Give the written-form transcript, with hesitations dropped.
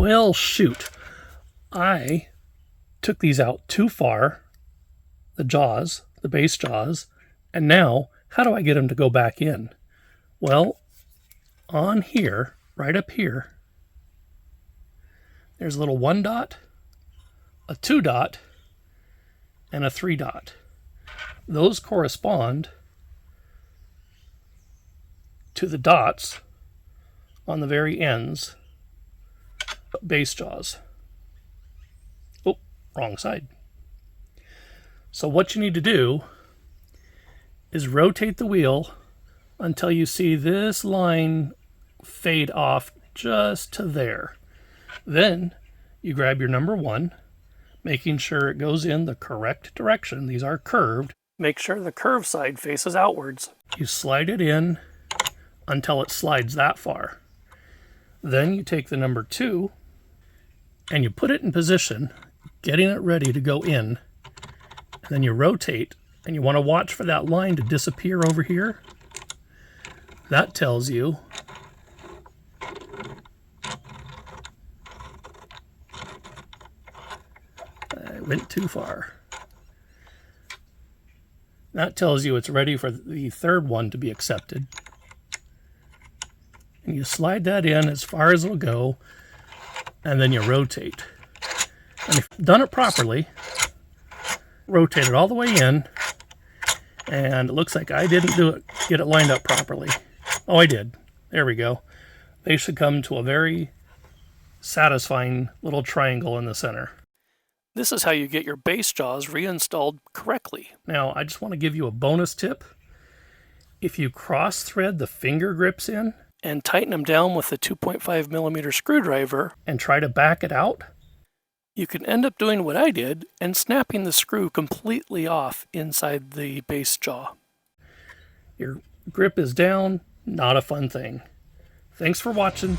Well, shoot. I took these out too far, the jaws, the base jaws, and now how do I get them to go back in? Well, on here, right up here, there's a little 1 dot, a 2 dot, and a 3 dot. Those correspond to the dots on the very ends of base jaws. Oh, wrong side. So what you need to do is rotate the wheel until you see this line fade off just to there. Then you grab your number 1, making sure it goes in the correct direction. These are curved. Make sure the curved side faces outwards. You slide it in until it slides that far. Then you take the number 2 and you put it in position, getting it ready to go in. And then you rotate, and you want to watch for that line to disappear over here. That tells you I went too far. That tells you it's ready for the third one to be accepted. And you slide that in as far as it'll go, and then you rotate. And if you've done it properly, rotate it all the way in, and it looks like I didn't get it lined up properly. Oh, I did. There we go. They should come to a very satisfying little triangle in the center. This is how you get your base jaws reinstalled correctly. Now, I just want to give you a bonus tip. If you cross-thread the finger grips in and tighten them down with the 2.5mm screwdriver and try to back it out, you can end up doing what I did and snapping the screw completely off inside the base jaw. Your grip is down, not a fun thing. Thanks for watching.